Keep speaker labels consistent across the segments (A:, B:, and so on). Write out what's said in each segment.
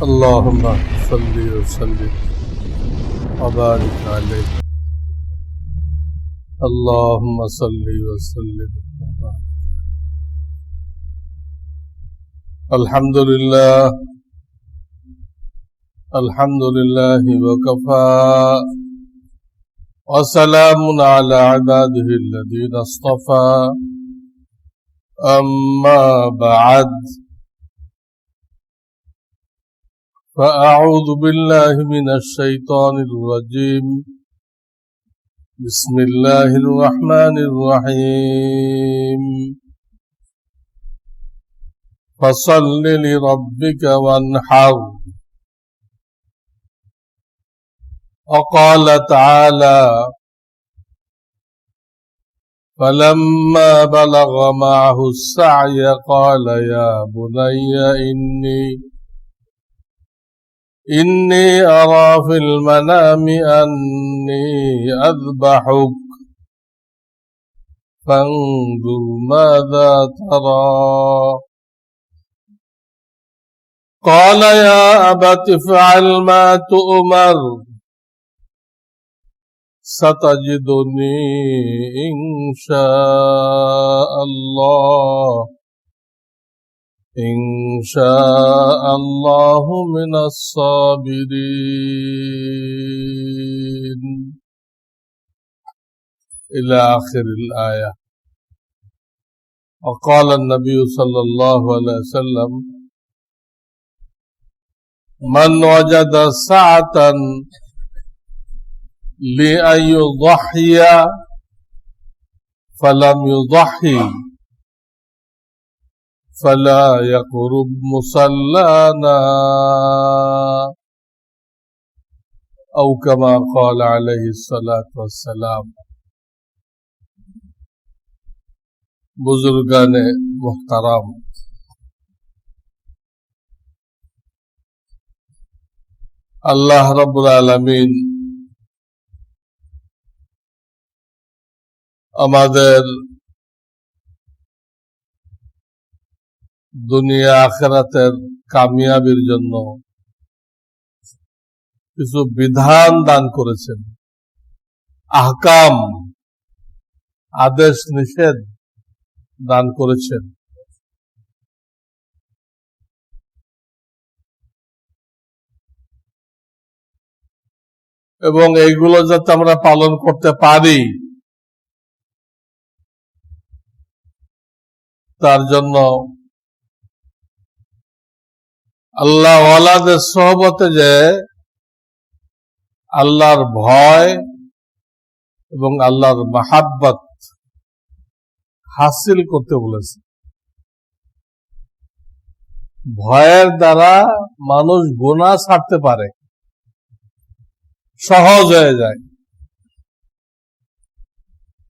A: اللهم صل وسلم وبارك عليه. اللهم صل وسلم وبارك. الحمد لله وكفى وسلام على عباده الذين اصطفى. أما بعد، فأعوذ بالله من الشيطان الرجيم. بسم الله الرحمن الرحيم. فصل لربك وانحر. وقال تعالى: فلما بلغ معه السعي قال يا بني إني أرى في المنام أني أذبحك فانظر ماذا ترى. قال يا أبت افعل ما تؤمر ستجدني إن شاء الله من الصابرين إلى آخر الآية. وقال النبي صلى الله عليه وسلم: من وجد سعة لأن يضحي فلم يضحي فلا يقرب مصلانا، أو كما قال عليه الصلاة والسلام. बुजुर्गान मुहतरम, আল্লাহ রাব্বুল আলামিন আমাদের দুনিয়া আখিরাতের কামিয়াবির জন্য কিছু বিধান দান করেছেন, আহকাম, আদেশ নিষেধ দান করেছেন। এবং এইগুলো যাতে আমরা পালন করতে পারি তার জন্য আল্লাহ ওয়ালাদের সোহবতে যে আল্লাহর ভয় এবং আল্লাহর মাহাব্বত হাসিল করতে বলেছে। ভয়ের দ্বারা মানুষ গুনাহ ছাড়তে পারে, সহজ হয়ে যায়।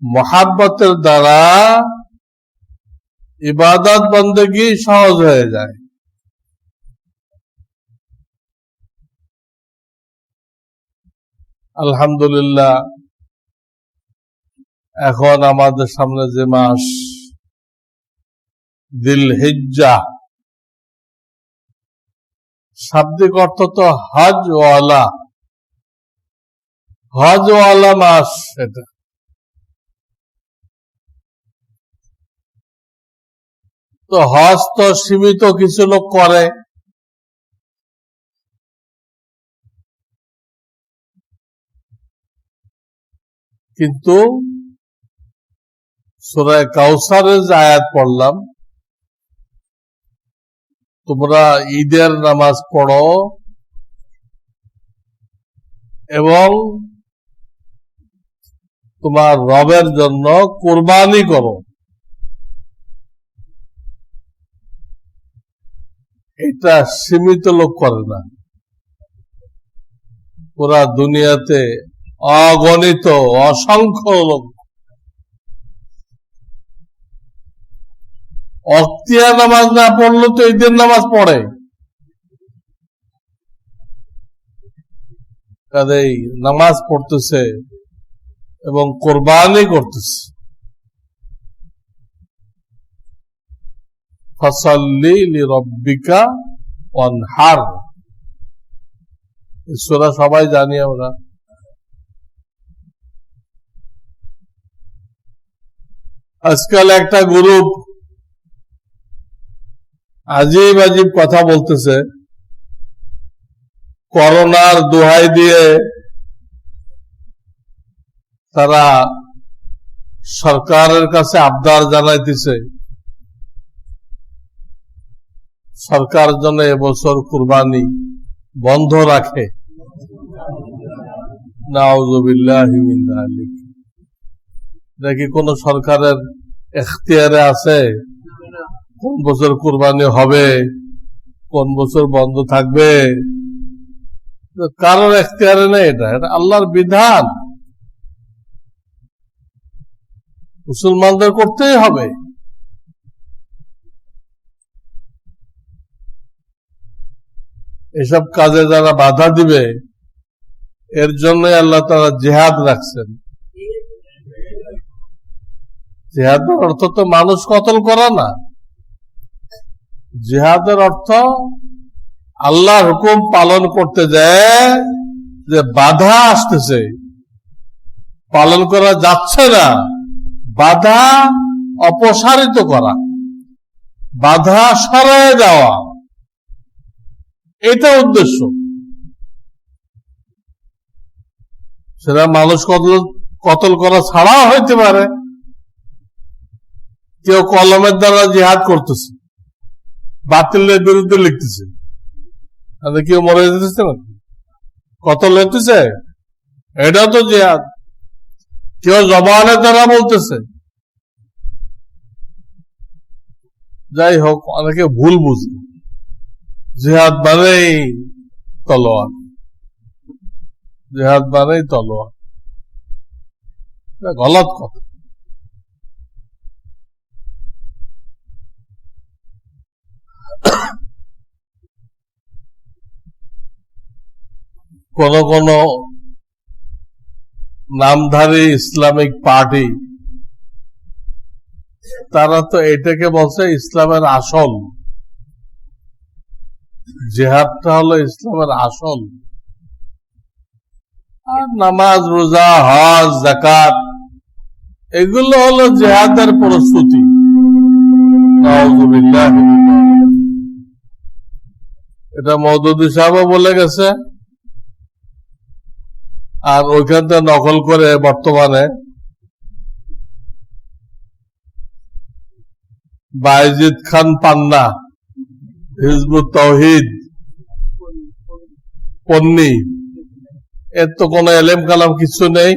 A: মহাব্বতের দ্বারা ইবাদত বন্দেগী সহজ হয়ে যায়। আলহামদুলিল্লাহ, এখন আমাদের সামনে যে মাস দিলহিজ্জা, শাব্দিক অর্থ তো হজওয়ালা মাস। এটা তো হজ তো সীমিত কিছু লোক করে, কিন্তু সূরা কাউসারের যে আয়াত পড়লাম, তোমরা ঈদের নামাজ পড়ো এবং তোমার রবের জন্য কুরবানি করো, এটা সীমিত লোক করে না। পুরা দুনিয়াতে অগণিত অসংখ্য লোক অক্তিয়া নামাজ না পড়লো তো ঈদের নামাজ পড়ে। কাজেই নামাজ পড়তেছে এবং কোরবানি করতেছে। ফাসাল্লি লিরাব্বিকা ওয়ানহার, সূরা সবাই জানি আমরা। আজকাল একটা গ্রুপ আজীব আজীব কথা বলতেছে, করোনার দোহাই দিয়ে তারা সরকারের কাছে আবদার জানাইতেছে সরকার জন্য এবছর কুরবানি বন্ধ রাখে। নাউযুবিল্লাহি মিন যালিক। নাকি কোন সরকারের এখতিয়ারে আছে কোন বছর কুরবানি হবে, কোন বছর বন্ধ থাকবে? কারোর এখতিয়ারে নেই। এটা আল্লাহর বিধান, মুসলমানদের করতেই হবে। এসব কাজে যারা বাধা দিবে এর জন্যই আল্লাহ তাআলা জিহাদ রাখছেন। জিহাদের অর্থ তো মানুষ কতল করা না। জিহাদের অর্থ আল্লাহর হুকুম পালন করতে যায় যে বাধা আসতেছে, পালন করা যাচ্ছে না, বাধা অপসারিত করা, বাধা সরায় দেওয়া, এটা উদ্দেশ্য। সেটা মানুষ কতল করা ছাড়াও হইতে পারে। কেউ কলমের দ্বারা জিহাদ করতেছে, বাতিলের বিরুদ্ধে লিখতেছে, কেউ মরে যেতেছে না, কতল হইতেছে, এটাও তো জিহাদ। কেউ জবানের দ্বারা বলতেছে। যাই হোক, অনেকে ভুল বুঝে জিহাদ মানেই তলোয়ার, জিহাদ মানেই তলোয়ার। গলত কথা। কোন কোন নামধারী ইসলামিক পার্টি তারা তো এটাকে বলছে ইসলামের আসল, জিহাদটা হলো ইসলামের আসল। আর নামাজ, রোজা, হজ, যাকাত এগুলো হলো জিহাদের প্রস্তুতি। নাউযুবিল্লাহ। এটা মওদুদী সাহেবও বলে গেছে, আর ওইখান থেকে নকল করে বর্তমানে বায়েজিদ খান পান্না, হিজবুত তাওহীদ পন্নী, এর তো কোনো এলেম কালাম কিছু নেই।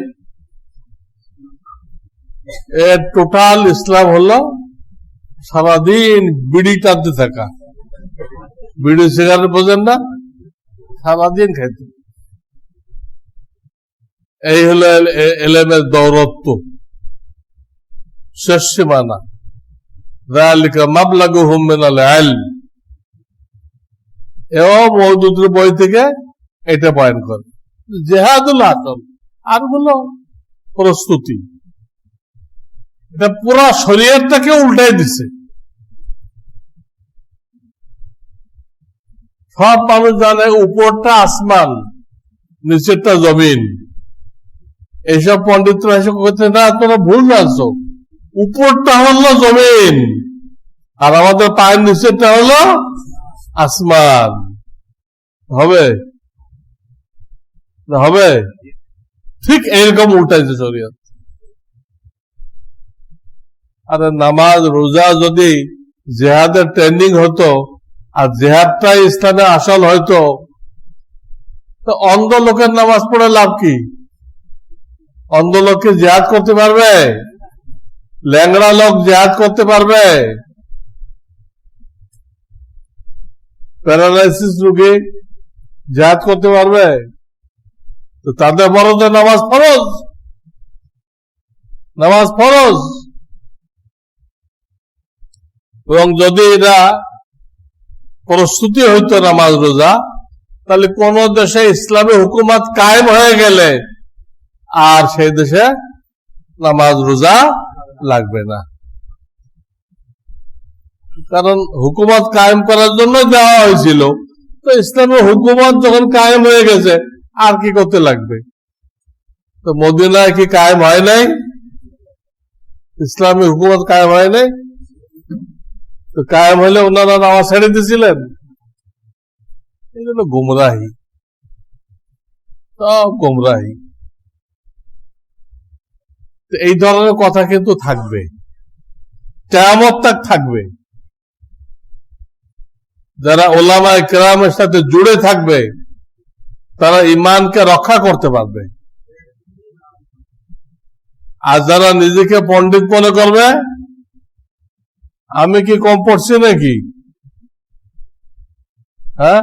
A: এর টোটাল ইসলাম হলো সারাদিন বিড়ি টানতে থাকা, বিড়ি সিগারেট বোঝেন না, সারাদিন খাইতে। এই হলো এলেমের দৌরত্ব, শেষ সীমানা। যালিকা মাবলাগুহুম মিনাল ইলম। এও মওদুদের বই থেকে এটা বয়ান করে। জিহাদুল আসল, আর হলো প্রস্তুতি। এটা পুরা শরীয়তটাকে উল্টাই দিছে। সব মানুষ জানে উপরটা আসমান, নিচেরটা জমিন। এইসব পণ্ডিতরা এসে করতে না, তোমরা ভুল জানছো। উপরটা হলো জমিন আর আমাদের পায়ের নিচেরটা হলো আসমান। হবে হবে ঠিক এইরকম উল্টাইছে শরীয়ত। আরে নামাজ, রোজা যদি জিহাদের ট্রেনিং হতো আর জিহাদটাই ইসলামে আসল হয়তো, তো অন্ধ লোকের নামাজ পড়ে লাভ কি? অন্ধ লোককে জিহাদ করতে পারবে? ল্যাংড়া লোক জিহাদ করতে পারবে? প্যারালাইসিস রোগী জিহাদ করতে পারবে? তো তাদের বড় তো নামাজ ফরজ, নামাজ ফরজ। এবং যদি এরা প্রস্তুতি হইতো নামাজ রোজা, তাহলে কোন দেশে ইসলামী হুকুমত কায়েম হয়ে গেলে আর সেই দেশে নামাজ রোজা লাগবে না। কারণ হুকুমত কায়েম করার জন্য দেওয়া হয়েছিল, তো ইসলামের হুকুমত যখন কায়েম হয়ে গেছে আর কি করতে লাগবে? তো মদিনায় কি কায়েম হয় নাই? ইসলামী হুকুমত কায়েম হয় নাই? তো কায়েম হলে ওনারা নামাজ ছেড়ে দিয়েছিলেন? এগুলো গুমরাহি, সব গুমরাহি। এই ধরনের কথা কিন্তু থাকবে, কিয়ামত তাক থাকবে। যারা উলামায়ে কেরামের সাথে জুড়ে থাকবে তারা ইমানকে রক্ষা করতে পারবে। আর যারা নিজেকে পণ্ডিত মনে করবে, আমি কি কম পড়ছি নাকি, হ্যাঁ,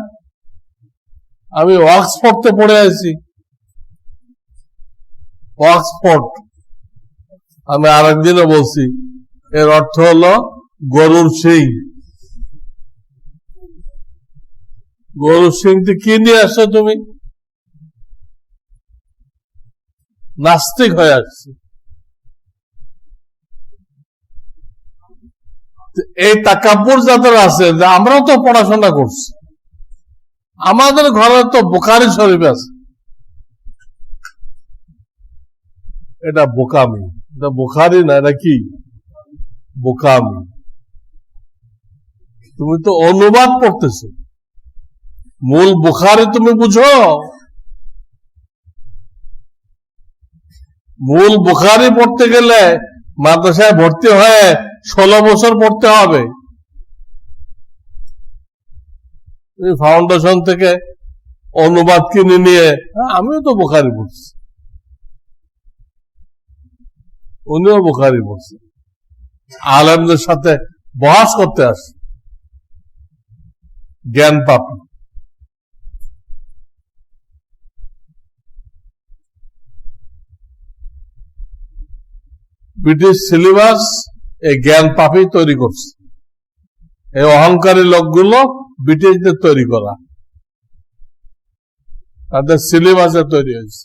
A: আমি অক্সফোর্ডতে পড়ে আছি, অক্সফোর্ড। আমি আরেকদিনও বলছি, এর অর্থ হলো গরুর শিং। গরুর শিংটি কি নিয়ে আসছো তুমি? নাস্তিক হয়ে আসছে। এই তাকাব্বুর যাদের আছে যে আমরাও তো পড়াশোনা করছি, আমাদের ঘরে তো বুখারী শরীফ আছে, এটা বোকামি। এটা বুখারী না, এটা কি? বোকামি। তুমি তো অনুবাদ পড়তেছো, মূল বুখারী তুমি বুঝো? মূল বুখারী পড়তে গেলে মাদ্রাসায় ভর্তি হয়ে 16 বছর পড়তে হবে। ফাউন্ডেশন থেকে অনুবাদ কিনে নিয়ে, আমিও তো বুখারী পড়ছি, উনিও বুখারী পড়ছে, আলেমদের সাথে বহাস করতে আসে, জ্ঞান পাপি। ব্রিটিশ সিলেবাস এই জ্ঞান পাপি তৈরি করছে। এই অহংকারী লোকগুলো ব্রিটিশদের তৈরি করা, তাদের সিলেবাসে তৈরি হয়েছে।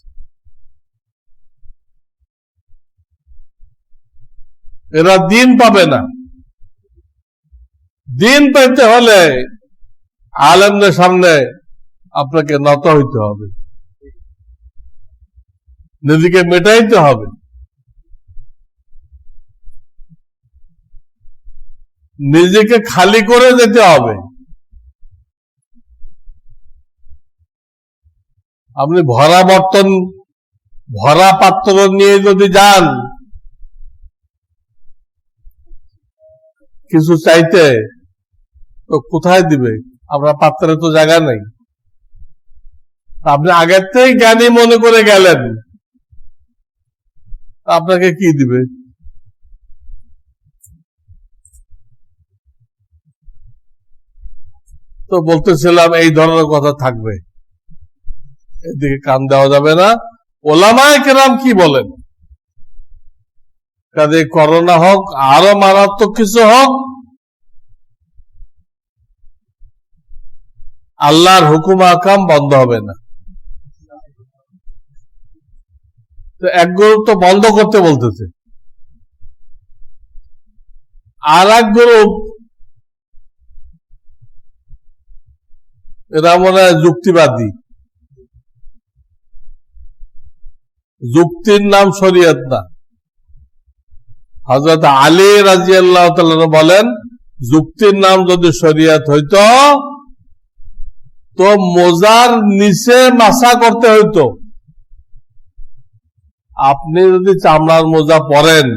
A: এরা দিন পাবে না। দিন পেতে হলে আলেমদের সামনে আপনাকে নত হইতে হবে, নিজেকে মেটাইতে হবে, নিজেকে খালি করে যেতে হবে। আপনি ভরা বর্তন, ভরা পাত্র নিয়ে যদি যান কিছু চাইতে, তো কোথায় দিবে? আপনার পাত্রে তো জায়গা নেই। আপনি আগের থেকে জ্ঞানী মনে করে গেলেন, আপনাকে কি দিবে? তো বলতেছিলাম এই ধরনের কথা থাকবে, এদিকে কান দেওয়া যাবে না। ওলামায়ে কেরাম কি বলেন, কাজে করোনা হোক আরো মারাত্মক কিছু হোক, আল্লাহর হুকুম আহকাম বন্ধ হবে না। তো এক গ্রুপ তো বন্ধ করতে বলতেছে, আর এক গ্রুপ এরা মনে হয় যুক্তিবাদী, যুক্তির নাম শরীয়ত না। হযরত আলী রাদিয়াল্লাহু তাআলা বলেন, যুক্তির নাম যদি শরীয়ত হইতো তো মোজার নিচে মাসা করতে হইতো। আপনি যদি চামড়ার মোজা পরেন,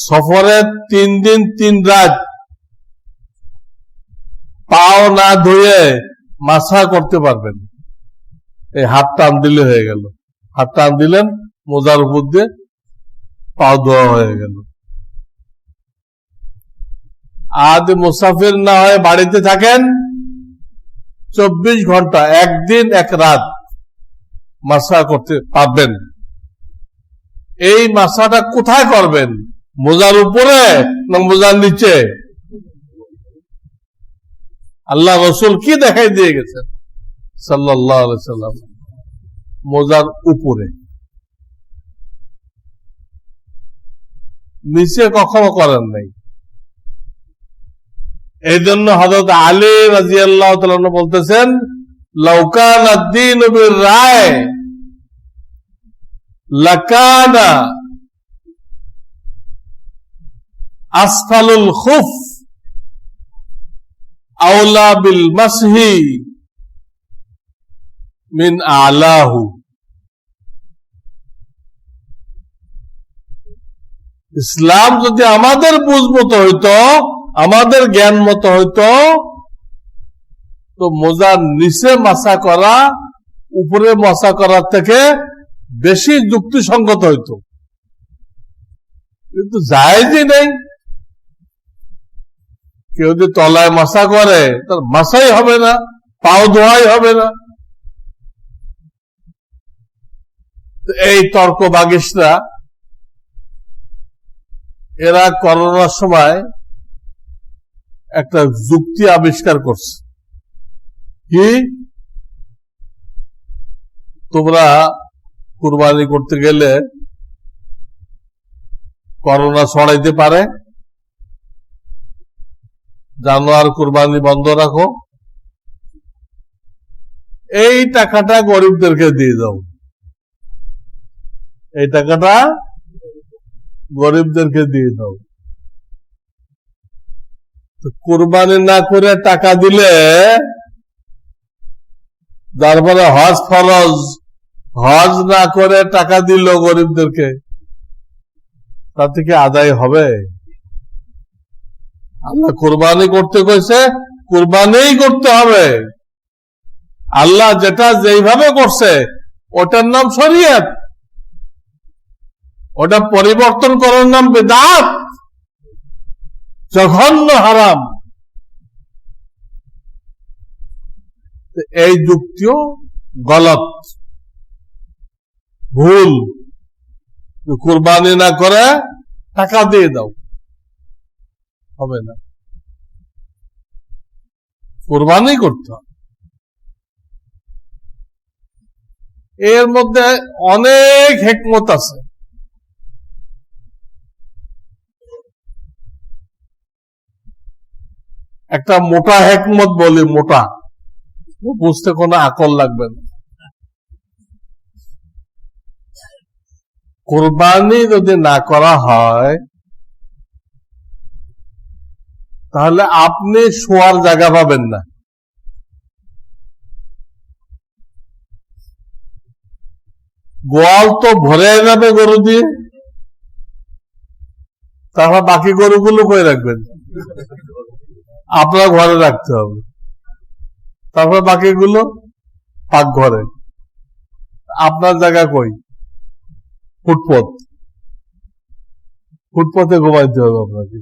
A: সফরে 3 দিন 3 রাত পাও না ধুয়ে মাসা করতে পারবেন। এই হাত টান দিলে হয়ে গেল, হাত টান দিলেন মোজার উপর দিয়ে, পাও ধোয়া হয়ে গেল। আজ মুসাফির না হয়ে বাড়িতে থাকেন, 24 ঘন্টা, একদিন এক রাত মাসা করতে পারবেন। এই মাসাটা কোথায় করবেন? মোজার উপরে না মোজার নিচে? আল্লাহ রসুল কি দেখাই দিয়ে গেছেন সাল্লাল্লাহু আলাইহি সাল্লাম? মোজার উপরে, নিচে কখনো করেন নাই। এই জন্য হযরত আলী রাদিয়াল্লাহু তাআলা আনহু বলতেছেন, লাউকান আদ-দীন বির-রায় লাকানা আসফালুল খুফ আওলা বিল মাসহি মিন আলাহু। ইসলাম যদি আমাদের বুঝ মতো হইতো, আমাদের জ্ঞান মতো হইতো, তো মোজার নিচে মাসা করা উপরে মাসা করার থেকে বেশি যুক্তিসঙ্গত হইতো, কিন্তু জায়েজই নেই। কেউ যদি তলায় মাসা করে তার মাসাই হবে না, পাও ধোয়াই হবে না। এই তর্ক বাগিসরা এরা করোনার সময় একটা যুক্তি আবিষ্কার করছে কি, তোমরা কুরবানি করতে গেলে করোনা ছড়াইতে পারে, জানোয়ার কুরবানি বন্ধ রাখো, এই টাকাটা গরিবদেরকে দিয়ে দাও, এই টাকাটা গরিবদেরকে দিয়ে দাও। কুরবানি না করে টাকা দিলে, তারপরে হজ ফরজ, হজ না করে টাকা দিল গরিবদেরকে, তা থেকে আদায় হবে? আল্লাহ কুরবানি করতে কইছে, কুরবানিই করতে হবে। আল্লাহ যেটা যেইভাবে করছে ওটার নাম শরীয়ত, ওটা পরিবর্তন করার নাম বিদআত, জঘন্য হারাম। এই যুক্তিও গলত, ভুল। কুরবানি না করে টাকা দিয়ে দাও, হবে না, কুরবানি করতে হবে। এর মধ্যে অনেক হিকমত আছে। একটা মোটা হিকমত বলি, মোটা, বুঝতে কোনো আকল লাগবে না। কুরবানি যদি না করা হয় তাহলে আপনি শোয়ার জায়গা পাবেন না। গোয়াল তো ভরে যাবে গরু দিয়ে, তারপর বাকি গরুগুলো কই রাখবেন? আপনার ঘরে রাখতে হবে, তারপর বাকিগুলো পাকঘরে। আপনার জায়গা কই? ফুটপথ, ফুটপথে ঘুমাইতে হবে আপনাকে।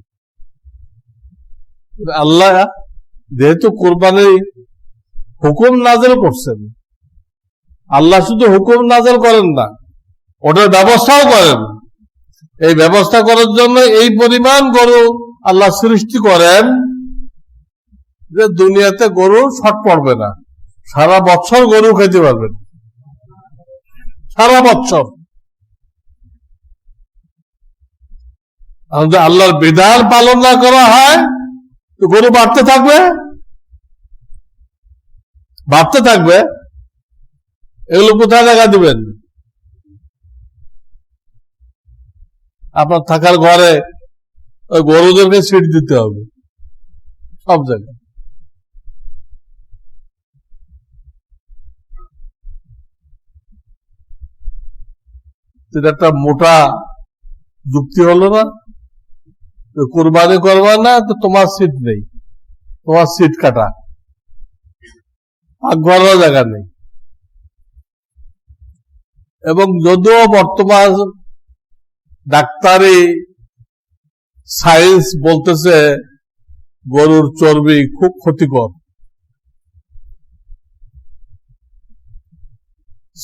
A: আল্লাহ যেহেতু কোরবানির হুকুম নাযিল করছেন, আল্লাহ শুধু হুকুম নাযিল করেন না, ওটার ব্যবস্থাও করেন। এই ব্যবস্থা করার জন্য এই পরিমাণ গরু আল্লাহ সৃষ্টি করেন যে দুনিয়াতে গরু শর্ট পড়বে না, সারা বছর গরু খেতে পারবেন, সারা বছর। যদি আল্লাহর বিধান পালন না করা হয় তো গরু বাড়তে থাকবে, বাড়তে থাকবে। এগুলো কোথায় জায়গা দিবেন? আপনার থাকার ঘরে ওই গরুদেরকে সিট দিতে হবে সব জায়গায়। এটা একটা মোটা যুক্তি হলো না? কুরবানি করবা না তো তোমার সিট নেই, তোমার সিট কাটা, ঘরের জায়গা নেই। এবং যদিও বর্তমান ডাক্তারি সায়েন্স বলতেছে গরুর চর্বি খুব ক্ষতিকর,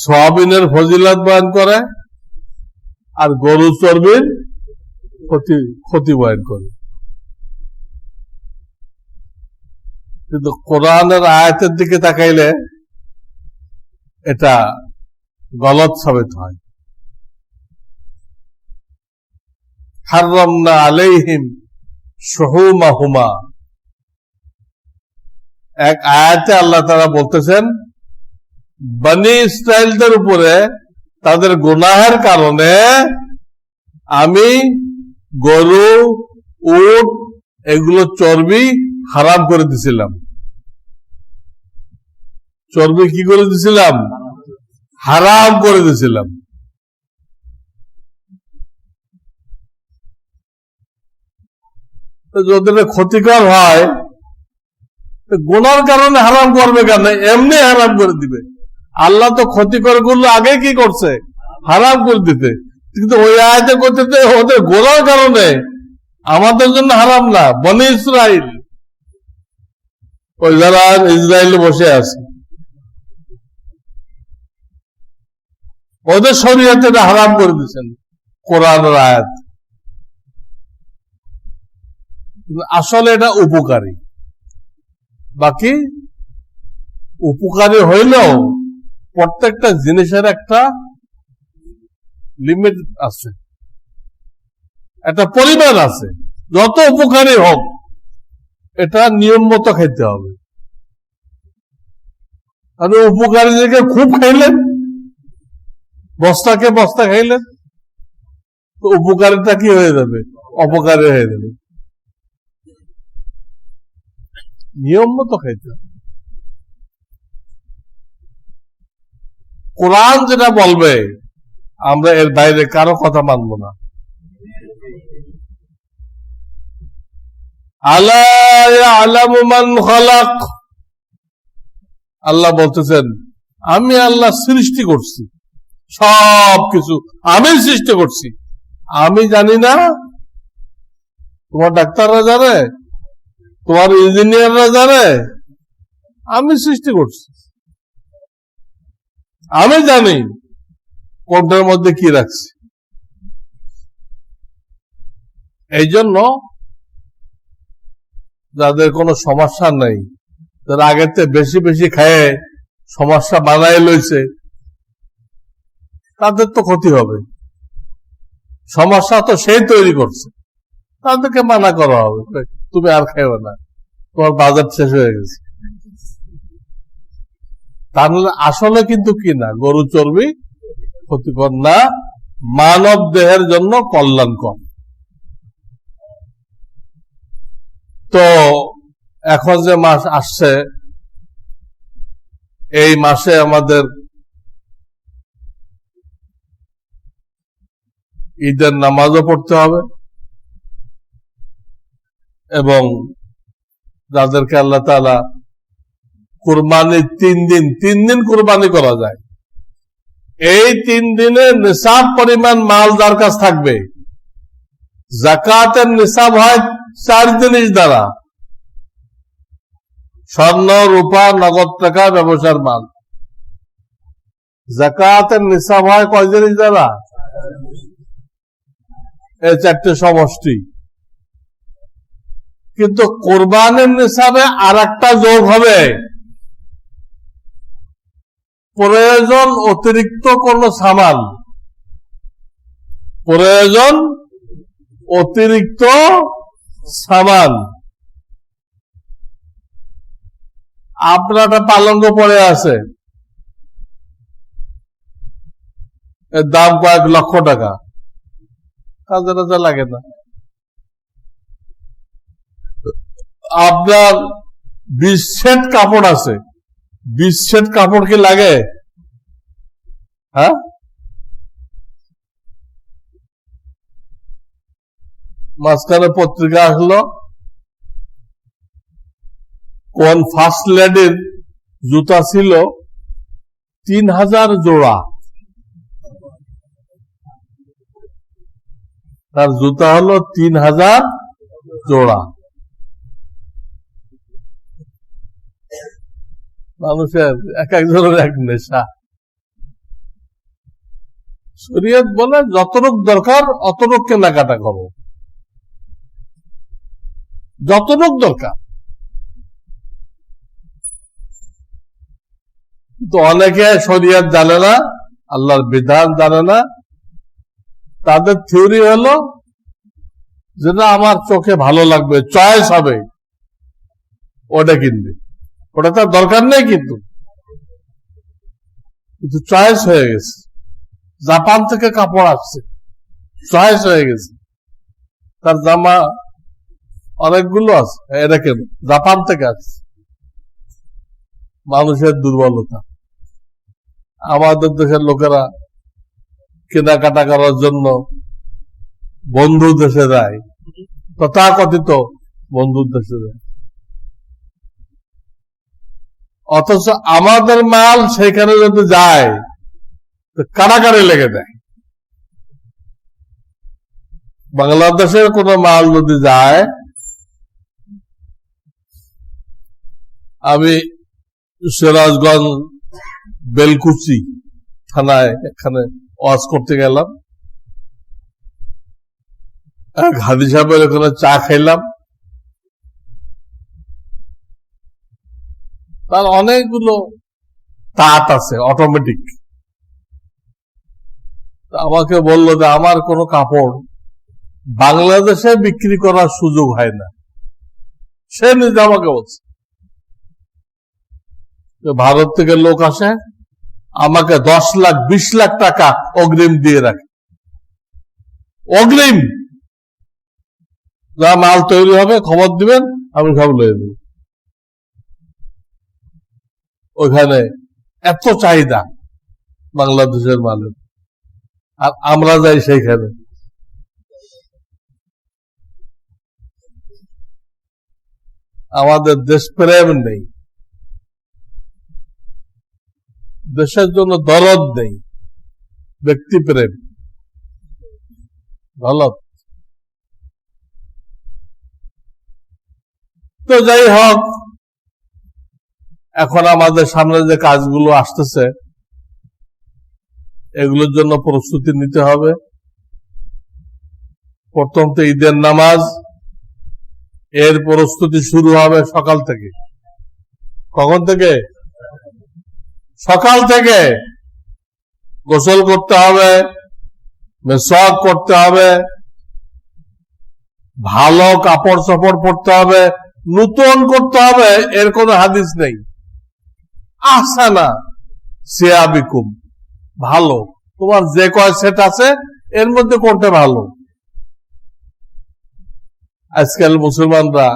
A: সয়াবিনের ফজিলত বয়ান করে আর গরুর চর্বির ক্ষতি বয়ান করে, কিন্তু কোরআনের আয়াতের দিকে তাকাইলে এটা গলত সাবিত হয়। হাররামনা আলাইহিম শুহুমাহুমা, এক আয়াতে আল্লাহ তাআলা বলতেছেন বনি ইসরাইলদের উপরে তাদের গুনাহের কারণে আমি গরু, উট এগুলো চর্বি হারাম করে দিছিলাম। চর্বি কি করে দিছিলাম? হারাম করে দিছিলাম। যদি ক্ষতিকর হয় গুনার কারণে হারাম করবে কেন? এমনি হারাম করে দিবে। আল্লাহ তো ক্ষতিকর গুলো আগে কি করছে? হারাম করে দিতে। কিন্তু ওই আয়াতে করতে ওদের গোনার কারণে আমাদের জন্য হারাম না। বনি ইসরাইল, ওই যারা ইসরায়েলে বসে আছে, ওদের শরীয়তে এটা হারাম করে দিচ্ছেন কোরআনের আয়াত। আসলে এটা উপকারী। বাকি উপকারী হইলেও প্রত্যেকটা জিনিসের একটা লিমিট আছে, একটা পরিমাণ আছে। যত উপকারী হোক এটা নিয়ম মতো খাইতে হবে। আপনি উপকারী দিকে খুব খাইলেন, বস্তাকে বস্তা খাইলেন, তো উপকারিতা কি হয়ে যাবে? অপকারী হয়ে যাবে। নিয়ম মতো খাইতে হবে। কোরআন যেটা বলবে আমরা এর বাইরে কারো কথা মানব না। আলা ইয়ালামু মান খালাক, আল্লাহ বলতেছেন আমি আল্লাহ সৃষ্টি করছি, সব কিছু আমি সৃষ্টি করছি। আমি জানি না? তোমার ডাক্তাররা জানে? তোমার ইঞ্জিনিয়াররা জানে? আমি সৃষ্টি করছি, আমি জানি কোনটার মধ্যে কি রাখছি। এই জন্য যাদের কোনো সমস্যা নেই, যারা আগের থেকে বেশি বেশি খায় সমস্যা বানায় লইছে, তাদের তো ক্ষতি হবে। সমস্যা তো সেই তৈরি করছে, তাদেরকে মানা করা হবে, তুমি আর খাইবে না, তোমার বাজার শেষ হয়ে গেছে। তাহলে আসলে কিন্তু কি না, গরু চর্বি ক্ষতিকর না, মানব দেহের জন্য কল্যাণকর। তো এখন যে মাস আসছে, এই মাসে আমাদের ঈদের নামাজও পড়তে হবে, এবং যাদেরকে আল্লাহ তাআলা কুরবানি 3 দিন কুরবানি করা যায়, এই 3 দিনে নিসাব পরিমাণ মাল যার কাছে থাকবে, যাকাতের নিসাব হয় 4 জিনিস দ্বারা: স্বর্ণ, রূপা, নগদ টাকা, ব্যবসার মাল। যাকাতের নিসাব হয় কয় জিনিস দ্বারা? এই 4টে সমষ্টি। কিন্তু কোরবানির নিসাবে আর একটা যোগ হবে, প্রয়োজন অতিরিক্ত কোন সামান, প্রয়োজন অতিরিক্ত সামান। আপনার একটা পালঙ্ক পড়ে আছে, এর দাম কয়েক লক্ষ টাকা, কাজে টাজে লাগে না। আপনার 20 সেট কাপড় আছে, 20 সেট কাপড় কি লাগে? হ্যাঁ, মাঝখানে পত্রিকা আসলো, কোন ফার্স্ট লেডির জুতা ছিল 3000 জোড়া। তার জুতা হলো 3000 জোড়া। মানুষের এক একজনের এক নেশা। শরীয়ত বলে যতটুক দরকার অতটুক কেনাকাটা করো, যতটুক দরকার। তো অনেকে শরীয়ত জানে না, আল্লাহর বিধান জানে না। তাদের থিওরি হলো যেটা আমার চোখে ভালো লাগবে, চয়েস হবে, ওটা কিনবে। ওটা তার দরকার নেই, কিন্তু চয়েস হয়ে গেছে। জাপান থেকে কাপড় আসছে, চয়েস হয়ে গেছে। তার জামা অনেকগুলো আছে, এটা কেন জাপান থেকে আসছে। মানুষের দুর্বলতা। আমাদের দেশের লোকেরা কেনাকাটা করার জন্য বন্ধু দেশে যায়, তথাকথিত বন্ধু দেশে যায়, অথচ আমাদের মাল সেখানে যদি যায় তো কারাগারে লেগে দেয়। বাংলাদেশের কোন মাল যদি যায়, আমি সিরাজগঞ্জ বেলকুচি থানায় এখানে ওয়াজ করতে গেলাম, হাদি সাহেবের ওখানে চা খাইলাম। তার অনেকগুলো তাঁত আছে অটোমেটিক। আমাকে বললো যে আমার কোনো কাপড় বাংলাদেশে বিক্রি করার সুযোগ হয় না। সে নিজে আমাকে বলছে, ভারত থেকে লোক আসে, আমাকে 10 লাখ 20 লাখ টাকা অগ্রিম দিয়ে রাখে। অগ্রিম, যা মাল তৈরি হবে খবর দিবেন, আমি সব লয়ে দেব। ওইখানে এত চাহিদা বাংলাদেশের মালের, আর আমরা যাই সেইখানে। আমাদের দেশপ্রেম নেই, দেশের জন্য দরদ নেই, ব্যক্তিপ্রেম গলত। তো যাই হোক, এখন আমাদের সামনে যে কাজগুলো আসতেছে, এগুলোর জন্য প্রস্তুতি নিতে হবে। প্রথম তো ঈদের নামাজ, এর প্রস্তুতি শুরু হবে সকাল থেকে। কখন থেকে? সকাল থেকে। গোসল করতে হবে, মেসওয়াক করতে হবে, ভালো কাপড় চোপড় পরতে হবে, নতুন করতে হবে। এর কোনো হাদিস নেই। আহসানা সিয়াবিকুম, ভালো, তোমার যে কয় সেট আছে এর মধ্যে কোনটা ভালো। আজকাল মুসলমানরা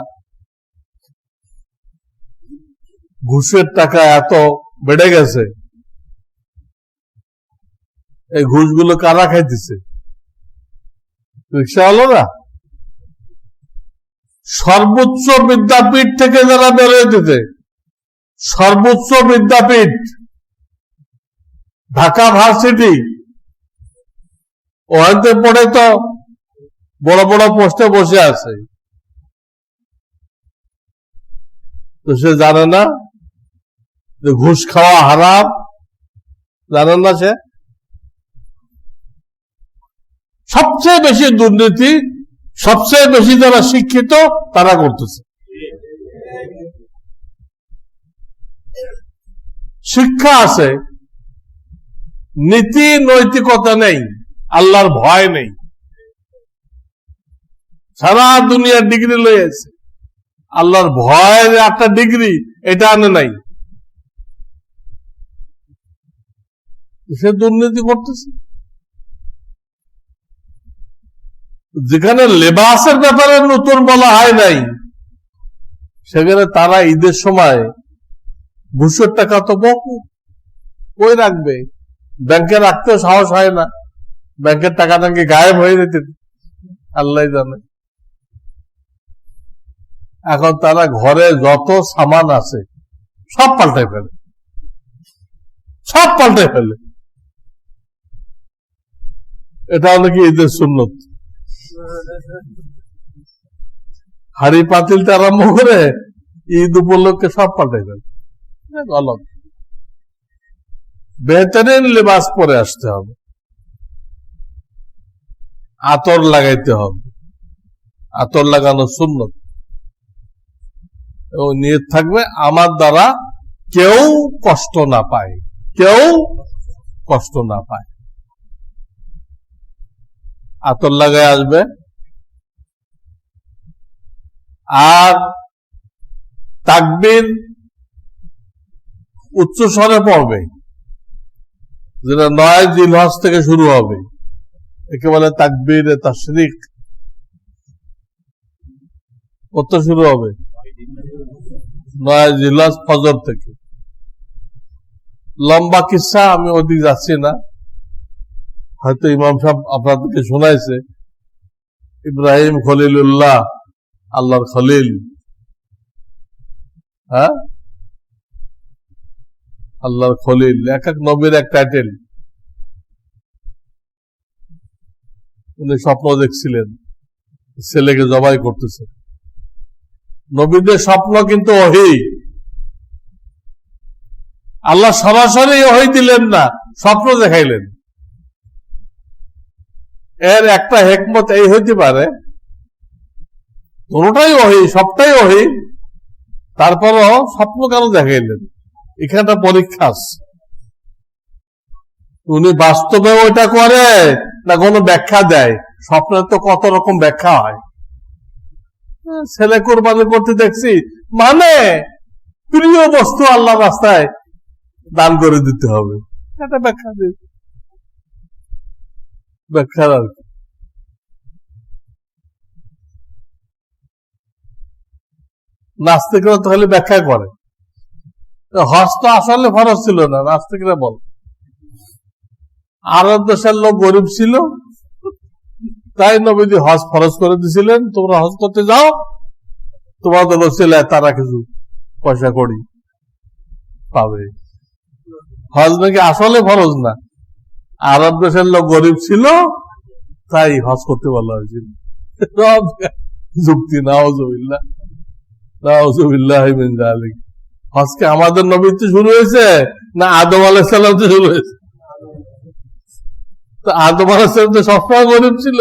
A: ঘুষের টাকা এত বেড়ে গেছে, এই ঘুষগুলো কারা খাইতেছে? রিক্সাওয়ালারা। সর্বোচ্চ বিদ্যাপীঠ থেকে যারা বেরোইতেছে, সর্বোচ্চ বিদ্যাপীঠ ঢাকা ভার্সিটি, ওখানে পড়ে তো বড় বড় পোস্টে বসে আছে। তো সে জানে না যে ঘুষ খাওয়া হারাম? জানে না সে? সবচেয়ে বেশি দুর্নীতি, সবচেয়ে বেশি যারা শিক্ষিত তারা করতেছে। শিক্ষা আছে, নীতি নৈতিকতা নেই, আল্লাহর ভয় নেই। সারা দুনিয়ার ডিগ্রি লইয়াছে, আল্লাহর ভয়ের একটা ডিগ্রি এটা আনে নাই। সে দুর্নীতি করতেছে। যেখানে লেবাসের ব্যাপারে নতুন বলা হয় নাই, সেখানে তারা ঈদের সময় ঘুষের টাকা তো বহু কই রাখবে? ব্যাংকে রাখতে সাহস হয় না, ব্যাংকের টাকা নাকি গায়েব হয়ে যেতে আল্লাহ জানে। এখন তারা ঘরে যত সামান আছে সব পাল্টাই ফেলে, সব পাল্টাই ফেলে। এটা নাকি ঈদের সুন্নত। হাড়ি পাতিলতে আরম্ভ করে ঈদ উপলক্ষে সব পাল্টাই ফেলে। গলত। বেহতরিন লেবাস পরে আসতে হবে, আতর লাগাইতে হবে, আতর লাগানো সুন্নত, এবং নিয়ত থাকবে আমার দ্বারা কেউ কষ্ট না পায়, কেউ কষ্ট না পায়। আতর লাগাই আসবে। আর তাকবীর উচ্চ স্বরে পড়বে, যেটা 9 জিলহজ থেকে শুরু হবে, একেবারে তাকবীরে তাশরিক কত শুরু হবে? 9 জিলহজ ফজর থেকে। লম্বা কিসসা, আমি ওদিক যাচ্ছি না, হয়তো ইমাম সাহেব আপনাদেরকে শোনাইছে। ইব্রাহিম খলিলুল্লাহ, আল্লাহর খলিল, হ্যাঁ, আল্লাহর খলিল, এক এক নবীর এক টাইটেল। উনি স্বপ্ন দেখছিলেন ছেলেকে জবাই করতেছে। নবীদের স্বপ্ন কিন্তু ওহী, আল্লাহ সরাসরি ওহী দিলেন না, স্বপ্ন দেখাইলেন। এর একটা হিকমত এই হইতে পারে, কোনটাই ওহী, সবটাই ওহী, তারপরও স্বপ্ন কেন দেখাইলেন? এখানটা পরীক্ষা আছে। উনি বাস্তবে ওইটা করে না কোনো ব্যাখ্যা দেয়? স্বপ্নের তো কত রকম ব্যাখ্যা হয়। ছেলে কোরবানি করতে দেখছি, মানে প্রিয় বস্তু আল্লাহ রাস্তায় দান করে দিতে হবে, এটা ব্যাখ্যা দিই, ব্যাখ্যার আর কি। নাস্তিকরা তাহলে ব্যাখ্যা করে, হজ তো আসলে ফরজ ছিল না, নাস্তিকরা বল। আরব দেশের লোক গরিব ছিল, তাই নবীজি হজ ফরজ করে দিয়েছিলেন, তোমরা হজ করতে যাও, তোমাদের ওসিলায় তারা কিছু পয়সা করি পাবে। হজ নাকি আসলে ফরজ না, আরব দেশের লোক গরিব ছিল, তাই হজ করতে বলা হয়েছিল। যুক্তি, নাউজুবিল্লাহ, নাউজুবিল্লাহ মিন যালিক। হজকে আমাদের নবী তো শুরু হয়েছে না আদম আলাইহিস সালাম তো শুরু হয়েছে? তো আদম আলাইহিস সালাম তো সবসময় গরিব ছিল।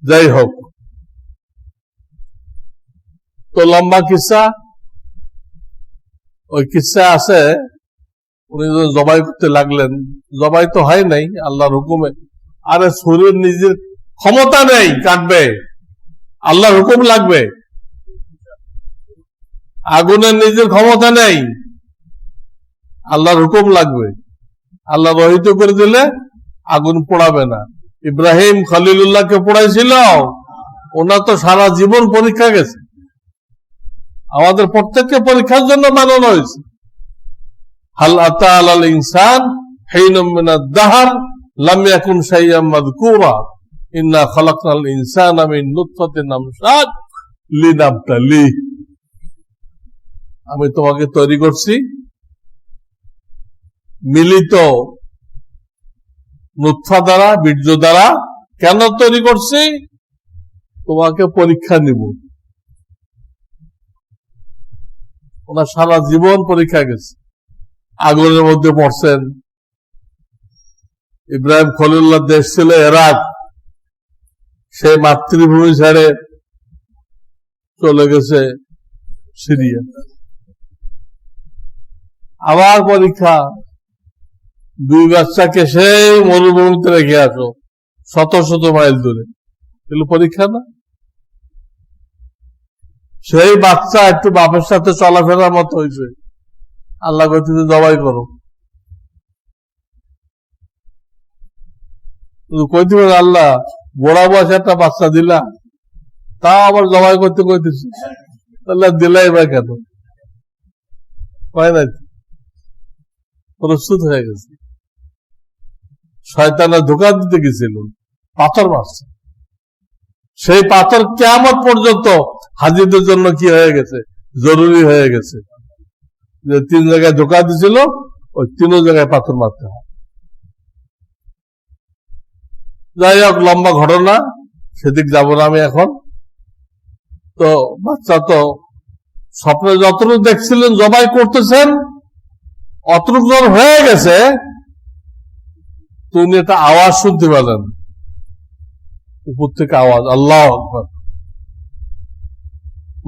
A: যাই হোক, তো লম্বা কিসসা, ওই কিসসা আছে, উনি যখন জবাই করতে লাগলেন, জবাই তো হয় নাই আল্লাহর হুকুমে। আরে শরীর নিজের ক্ষমতা নেই কাটবে, আল্লাহর হুকুম লাগবে। আগুনের নিজের ক্ষমতা নেই, আল্লাহর হুকুম লাগবে। আল্লাহ রহিত করে দিলে আগুন পোড়াবে না। ইব্রাহিম খলিলুল্লাহকে পোড়াইছিল, ওনার তো সারা জীবন পরীক্ষা গেছে। আমাদের প্রত্যেককে পরীক্ষার জন্য বানানো হয়েছে। হাল আতা আলাল ইনসান হিনুম মিনাদ দাহর লাম ইয়াকুন শাইআম মাযকুরা ইন্না খালাকনাল ইনসানা মিন নুতফাতিন আমশাজ লিনাবতালি। আমি তোমাকে তৈরি করছি মিলিত নুতফা দ্বারা, বীর্য দ্বারা। কেন তৈরি করছি? তোমাকে পরীক্ষা নিব। ওনার সারা জীবন পরীক্ষা গেছে, আগুনের মধ্যে পড়ছেন। ইব্রাহিম খলিলুল্লাহ দেশ ছিল ইরাক, সে মাতৃভূমি ছেড়ে চলে গেছে সিরিয়া। আবার পরীক্ষা, 2 বাচ্চাকে সেই মরুভূমিতে রেখে আসো, শত শত মাইল দূরে, এগুলো পরীক্ষা না? সেই বাচ্চা একটু বাপের সাথে চলাফেরার মতো হয়েছে, আল্লাহ গতিতে জবাই করো। কইতে পারে আল্লাহ বড় বয়সে একটা বাচ্চা দিলা, তা আবার জবাই করতে কইতেছে, তাহলে দিলাই বা কেন? হয় না, প্রস্তুত হয়ে গেছে। শয়তানের ধোঁকা দিতে গেছিল, পাথর মারছে। সেই পাথর কিয়ামত পর্যন্ত হাজিদের জন্য কি হয়ে গেছে? জরুরি হয়ে গেছে। যে 3 জায়গায় ধোঁকা দিছিল, ওই 3 জায়গায় পাথর মারতে হয়। যাই হোক, লম্বা ঘটনা, সেদিক যাব না আমি এখন। তো বাচ্চা তো স্বপ্নে যতটুকু দেখছিলেন জবাই করতেছেন, অতটুকু যখন হয়ে গেছে, তিনি একটা আওয়াজ শুনতে পেলেন, উপর থেকে আওয়াজ, আল্লাহু আকবার।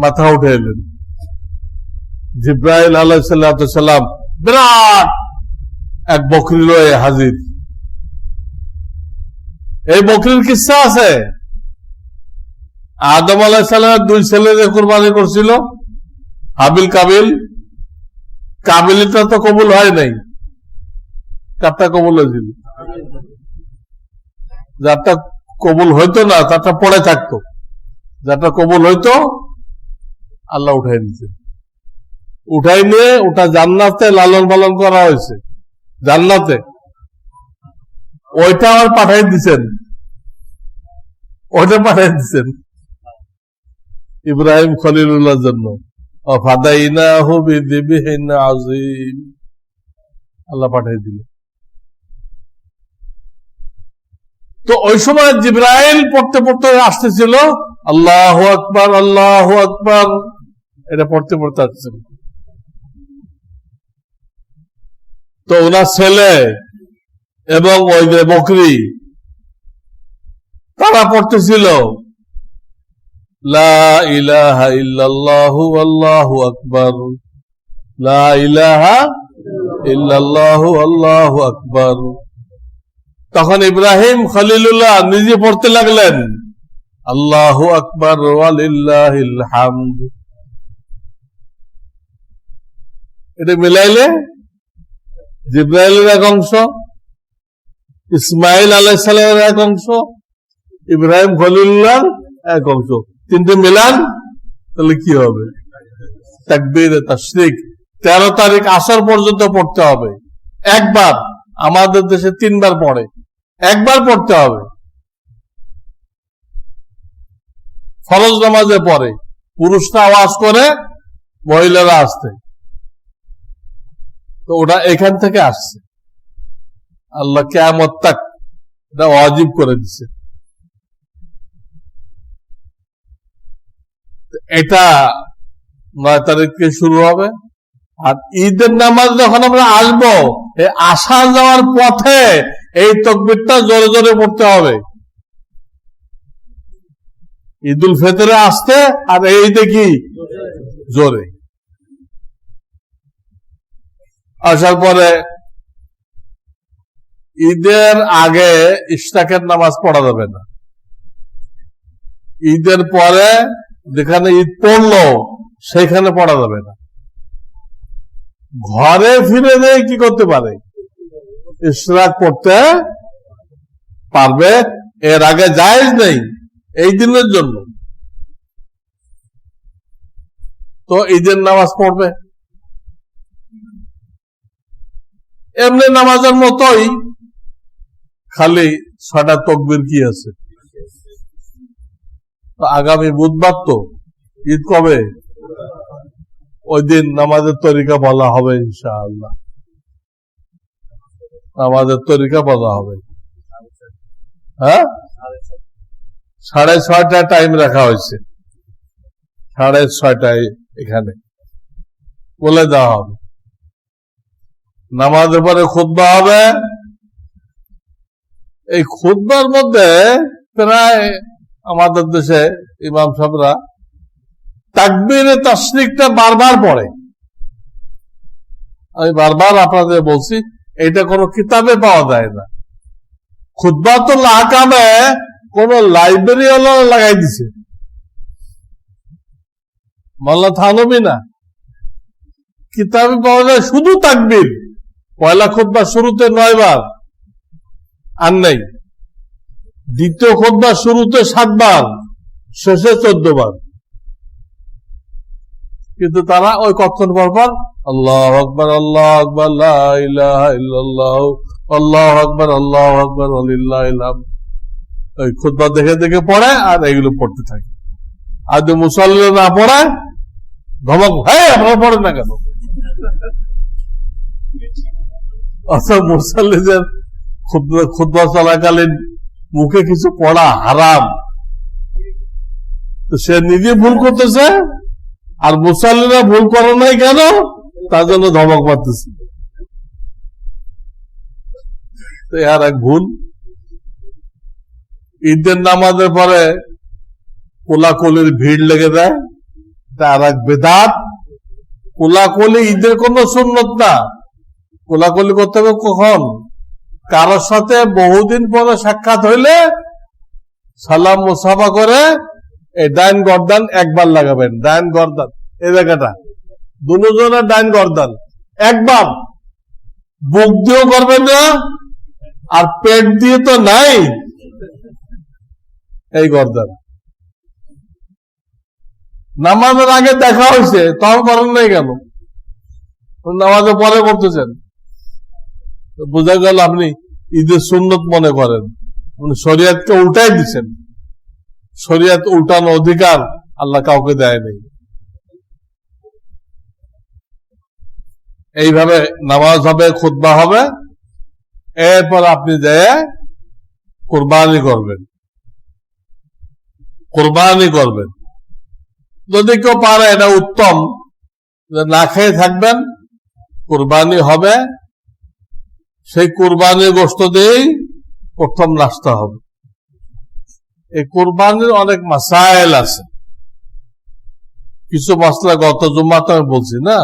A: মাথা উঠে এলেন, জিব্রাইল আলাইহিস সালাম বিরাট এক বকরি লয়ে হাজির। এই বকরির কিসসা আছে, আদম আলাইহিস সালামের দুই ছেলে যে কুরবানি করছিল, হাবিল কাবিল, কাবিলটা তো কবুল হয় নাই, কারটা কবুল হয়েছিল? যারটা কবুল হইতো না তারটা পড়ে থাকতো, যারটা কবুল হইতো আল্লাহ উঠাই দিচ্ছে। উঠাই নিয়ে ওটা জান্নাতে লালন পালন করা হয়েছে, জান্নাতে। ওইটা আবার পাঠাই দিচ্ছেন, ওইটা পাঠাই দিচ্ছেন ইব্রাহিম খলিলুল্লাহর জন্য। ফাদাইনাহু বিযিবহিন আযীম, আল্লাহ পাঠাই দিল। তো ওই সময় জিবরাইল পড়তে পড়তে আসতেছিল আল্লাহু আকবার আল্লাহু আকবার, এটা পড়তে পড়তে আসছিল। তো ওনার ছেলে এবং ওই যে বকরি, তারা পড়তেছিল লা ইলাহা ইল্লাল্লাহু আল্লাহু আকবার, লা ইলাহা ইল্লাল্লাহু আল্লাহু আকবার। তখন ইব্রাহিম খলিলুল্লাহ নিজে পড়তে লাগলেন আল্লাহু আকবার ওয়া লিল্লাহিল হামদ। এটা মিলাইলে জিবরাইলের এক অংশ, ইসমাইল আলাইহিস সালামের এক অংশ, ইব্রাহিম খলিলুল্লাহর এক অংশ, তিনটে মিলান তাহলে কি হবে? তাকবীর তাশরিক 13 তারিখ আসর পর্যন্ত পড়তে হবে একবার। আমাদের দেশে 3 বার পড়ে, একবার পড়তে হবে। ফরজ নামাজে পড়ে, পুরুষরা আওয়াজ করে, মহিলারা আসতে। তো ওটা এখান থেকে আসছে, আল্লাহ কিয়ামত তাক এটা ওয়াজিব করে দিচ্ছে। এটা 9 তারিখে শুরু হবে। আর ঈদের নামাজ যখন আমরা আসবো, এই আসা যাওয়ার পথে এই তাকবীরটা জোরে জোরে পড়তে হবে। ঈদুল ফিতরে আসতে আর এই দেখি জোরে। আসার পরে ঈদের আগে ইশরাকের নামাজ পড়া যাবে না। ঈদের পরে যেখানে ঈদ পড়লো সেখানে পড়া যাবে না। ঘরে ফিরে যেয়ে কি করতে পারে? ইশরাক পড়তে পারবে। এর আগে জায়েজ নেই এই দিনের জন্য। তো ঈদের নামাজ পড়বে এমনি নামাজের মতোই, খালি 6টা তাকবীর কি আছে। তো আগামী বুধবার তো ঈদ, কবে? ওই দিন নামাজের তরিকা বলা হবে ইনশাআল্লাহ, নামাজের তরিকা বলা হবে। হ্যাঁ, 6:30 টাইম রাখা হয়েছে, 6:30 এখানে বলে দেওয়া হবে। নামাজের পরে খুতবা হবে। এই খুতবার মধ্যে প্রায় আমাদের দেশে ইমাম সাহেবরা তাকবীরে তাশরিকটা বারবার পড়ে। আমি বারবার আপনাদের বলছি, এটা কোনো কিতাবে পাওয়া যায় না। খুতবাতুল আহকামে কোন লাইব্রেরি ওয়ালা লাগাই দিছে, মোল্লা থানবী না। কিতাবে পাওয়া যায় শুধু তাকবীর। পয়লা খুতবা শুরুতে 9 বার, আর নেই। দ্বিতীয় খুতবা শুরুতে 7 বার, শেষে 14 বার। কিন্তু তারা ওই কতক্ষণ পর পর আল্লাহু আকবার আল্লাহু আকবার লা ইলাহা ইল্লাল্লাহ আল্লাহু আকবার ওয়া লিল্লাহিল হামদ, ওই খুতবা দেখে দেখে পড়ে আর এগুলো পড়তে থাকে। আর যদি মুসল্লিরা না পড়ে, ধমক, হ্যাঁ আপনারা পড়েন না কেন? অর্থাৎ মুসল্লিদের খুতবা চলাকালীন মুখে কিছু পড়া হারাম, তো সে নিজে ভুল করতেছে, আর মুসল্লিরা ভুল করে নাই কেন, তার জন্য ধমক মারতেছে। তো আর এক ভুল। ঈদের নামাজের পরে কোলাকুলির ভিড় লেগে যায়, আর এক বেদাত। কোলাকুলি ঈদের কোন সুন্নত না। কোলাকুলি করতে হবে কখন? কারোর সাথে বহুদিন পরে সাক্ষাৎ হইলে সালাম মুসাফা করে এই ডাইন গর্দান একবার লাগাবেন, ডাইন গর্দান এই জায়গাটা, দুজনের ডাইন গর্দান একবার, বুক দিয়েও করবেন না আর পেট দিয়ে তো নাই, এই গর্দান। নামাজের আগে দেখা হয়েছে, তখন করেন নাই কেন? নামাজের পরে করতেছেন, বোঝা গেল আপনি ঈদের সুন্নত মনে করেন, শরিয়তকে উল্টাই দিচ্ছেন। শরিয়ত উল্টানো অধিকার আল্লাহ কাউকে দেয় নেই। এইভাবে নামাজ হবে, খুতবা হবে, এরপর আপনি যেয়ে কুরবানি করবেন, কুরবানি করবেন। যদি কেউ পারে এটা উত্তম, না খেয়ে থাকবেন, কুরবানি হবে, সেই কুরবানির গোশত দিয়েই প্রথম নাস্তা হবে। এই কুরবানির অনেক মাসাইল আছে, কিছু মশলা গত জুম্মাতে আমি বলছি না,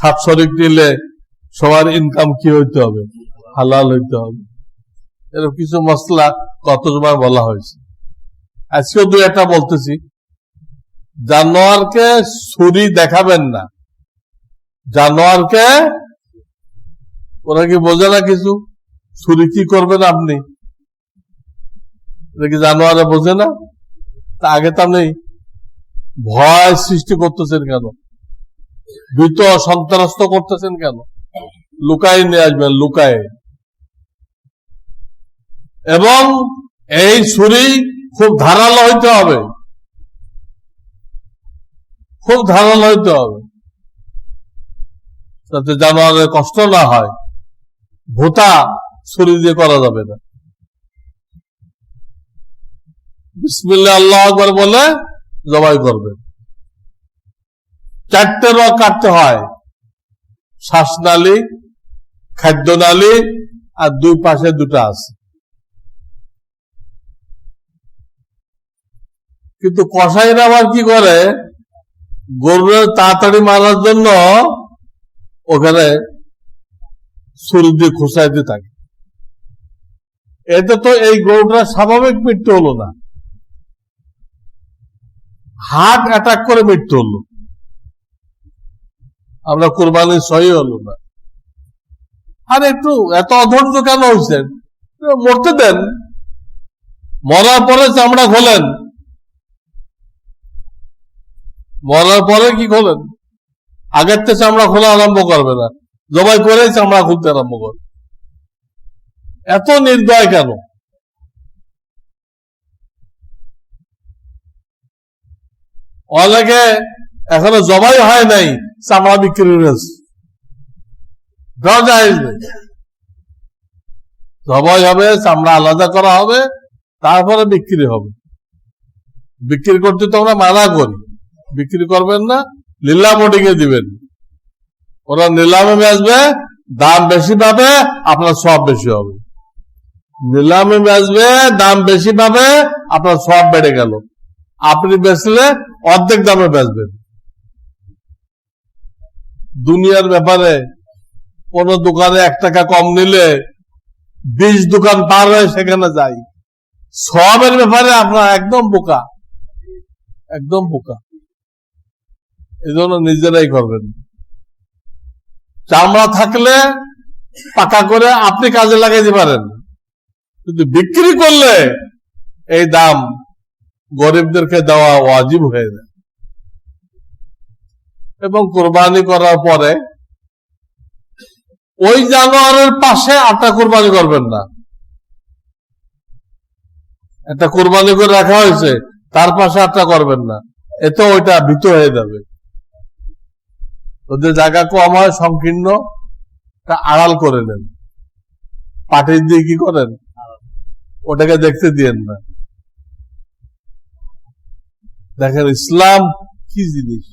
A: 7 শরিক নিলে সবার ইনকাম কি হইতে হবে, হালাল হইতে হবে, এরকম কিছু মশলা গত জুম্মায় বলা হয়েছে। আজকেও 2-1টা বলতেছি। জানোয়ারকে ছুরি দেখাবেন না, জানোয়ারকে, ওরা কি বোঝে না কিছু, ছুরি কি করবেন আপনি, এটা কি জানোয়ারে বোঝে না? তা আগে তো আপনি ভয় সৃষ্টি করতেছেন কেন, ভীত সন্ত্রস্ত করতেছেন কেন? লুকাই নিয়ে আসবেন, লুকায়। এবং এই ছুরি খুব ধারালো হইতে হবে, খুব ধারালো হইতে হবে, যাতে জানোয়ারের কষ্ট না হয়। ভোতা ছুরি দিয়ে করা যাবে না। বিসমিল্লাহ আল্লাহু আকবার বলে জবাই করবেন। 4টে রগ কাটতে হয়, শ্বাসনালী, খাদ্যনালী আর 2 পাশে 2টা আছে। কিন্তু কসাইরা আবার কি করে, গরুর তাড়াতাড়ি মারার জন্য ওখানে ছুরি দিয়ে খুঁচাইতে থাকে। এতে তো এই গরুটার স্বাভাবিক মৃত্যু হলো না, হার্ট অ্যাটাক করে মৃত্যু হলো, আমরা কুরবানি সহি হলো না। আর একটু এত অধৈর্য কেন হয়েছেন? মরতে দেন, মরার পরে চামড়া খোলেন, মরার পরে কি খোলেন, আগের থেকে চামড়া খোলা আরম্ভ করবে না, জবাই করে চামড়া খুলতে আরম্ভ করবে। এত নির্দয় কেন? অনেকে এখনো জবাই হয় নাই, চামড়া বিক্রি হয়েছে, জবাই হবে, চামড়া আলাদা করা হবে, তারপরে বিক্রি হবে। বিক্রি করতে তো আমরা মানা করি, বিক্রি করবেন না, নিলামে দিবেন। ওরা নিলামে বেচবে, দাম বেশি পাবে, আপনার সব বেশি হবে। নিলামে বেচবে, দাম বেশি পাবে, আপনার সব বেড়ে গেল। আপনি বেচলে অর্ধেক দামে বেচবেন। দুনিয়ার ব্যাপারে কোন দোকানে 1 টাকা কম নিলে 20 দোকান পার হয়ে সেখানে যাই। সবের ব্যাপারে আপনার একদম বোকা, একদম বোকা। এই জন্য নিজেরাই করবেন। চামড়া থাকলে পাকা করে আপনি কাজে লাগাইতে পারেন, কিন্তু বিক্রি করলে এই দাম গরিবদেরকে দেওয়া ওয়াজিব হয়ে যায়। এবং কোরবানি করার পরে ওই জানোয়ারের পাশে আটটা কোরবানি করবেন না। একটা কোরবানি করে রাখা হয়েছে, তার পাশে আটটা করবেন না, এতে ওইটা ভীত হয়ে যাবে। ওদের জায়গা কম হয়, সংকীর্ণ, তা আড়াল করে নেন। পাটির দিয়ে কি করেন, ওটাকে দেখতে দিয়েন না। দেখেন ইসলাম কি জিনিস।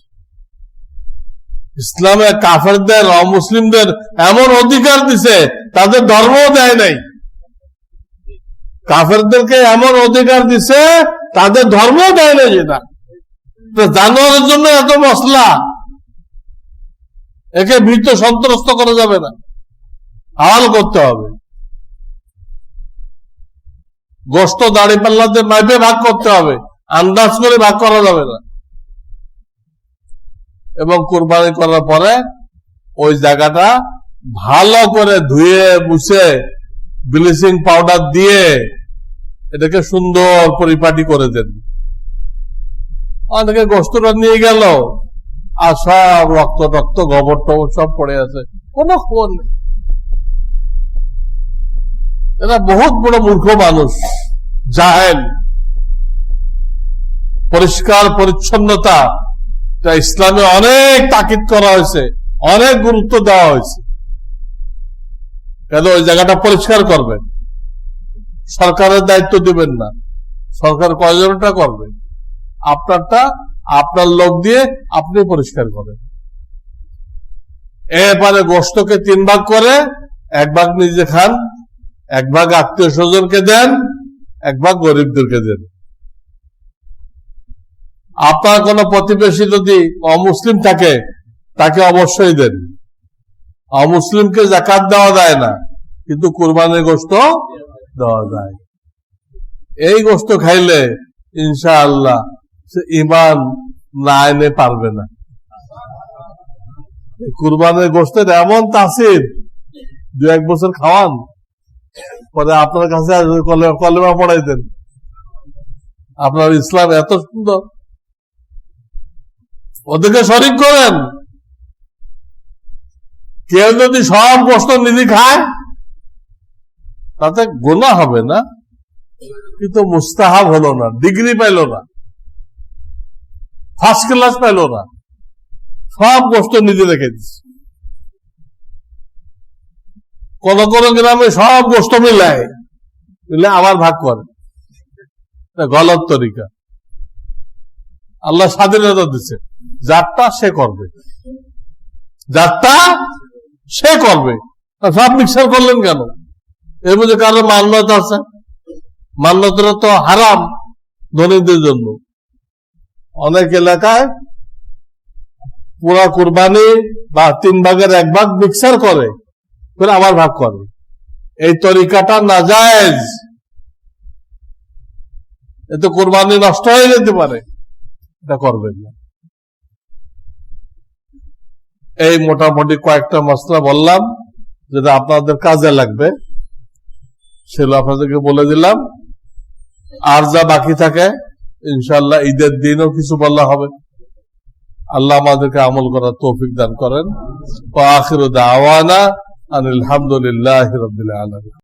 A: ইসলামে কাফেরদের, অমুসলিমদের এমন অধিকার দিছে, তাদের ধর্মও দেয় নাই। কাফেরদেরকে এমন অধিকার দিছে, তাদের ধর্মও দেয় নাই। যেটা জানোয়ারের জন্য এত মশলা, একে ভীত সন্ত্রস্ত করা যাবে না, হালাল করতে হবে। গোশত দাড়ি পাল্লাতে মাইপে ভাগ করতে হবে, আন্দাজ করে ভাগ করা যাবে না। এবং কোরবানি করার পরে ওই জায়গাটা ভালো করে ধুয়ে মুছে ব্লিচিং পাউডার দিয়ে এটাকে সুন্দর পরিপাটি করে দেন। অনেকে গোস্তটা নিয়ে গেল আর সব রক্ত টক্ত গোবর টবর সব পড়ে আছে, কোনো খবর নেই। এরা বহুত বড় মূর্খ মানুষ, জাহেল। পরিষ্কার পরিচ্ছন্নতা ইসলামে অনেক তাকিদ করা হয়েছে, অনেক গুরুত্ব দেওয়া হয়েছে। কেন ওই জায়গাটা পরিষ্কার করবেন, সরকারের দায়িত্ব দিবেন না। সরকার কয়জনটা করবে, আপনারটা আপনার লোক দিয়ে আপনি পরিষ্কার করেন। এরপরে গোশতকে 3 ভাগ করে 1 ভাগ নিজে খান, 1 ভাগ আত্মীয় স্বজনকে দেন, 1 ভাগ গরিবদেরকে দেন। আপনার কোন প্রতিবেশী যদি অমুসলিম থাকে তাকে অবশ্যই দেন। অমুসলিমকে যাকাত দেওয়া যায় না, কিন্তু কুরবানির গোশত দেওয়া যায়। এই গোশত খাইলে ইনশাআল্লাহ সে ঈমান না এনে পারবে না। কুরবানির গোশতের এমন তাসির, 2-1 বছর খাওয়ান, পরে আপনার কাছে কলেমা পড়াই দেন, আপনার ইসলাম এত সুন্দর। ওদেরকে শরীক করেন। কেউ যদি সব গোশত নিজে খায় তাতে গুনাহ হবে না, কিন্তু মুস্তাহাব হলো না, ডিগ্রি পাইল না, ফার্স্ট ক্লাস পাইল না। সব গোশত নিজে রেখে দিচ্ছে। কোন কোন গ্রামে সব গোশত মিলায়, আবার ভাগ করে, গলত তরিকা। আল্লাহ স্বাধীনতা দিচ্ছে, যারটা সে করবে, যারটা সে করবে। সব মিক্সার করলেন কেন? এর মধ্যে কারো মান্যত আছে? মান্যতরা তো হারাম ধনীদের জন্য। অনেক এলাকায় পুরা কুরবানি বা 3 ভাগের 1 ভাগ মিক্সার করে আবার ভাগ করে। এই তরিকাটা নাজায়েজ, এতে কুরবানি নষ্ট হয়ে যেতে পারে, এটা করবেন না। এই মোটামুটি কয়েকটা মশলা বললাম, যেটা আপনাদের কাজে লাগবে, সেগুলো আপনাদেরকে বলে দিলাম। আর যা বাকি থাকে ইনশাআল্লাহ ঈদের দিনও কিছু বলা হবে। আল্লাহ আমাদেরকে আমল করার তৌফিক দান করেন। ওয়া আখিরু দাওয়ানা আনিল হামদুলিল্লাহি রাব্বিল আলামিন।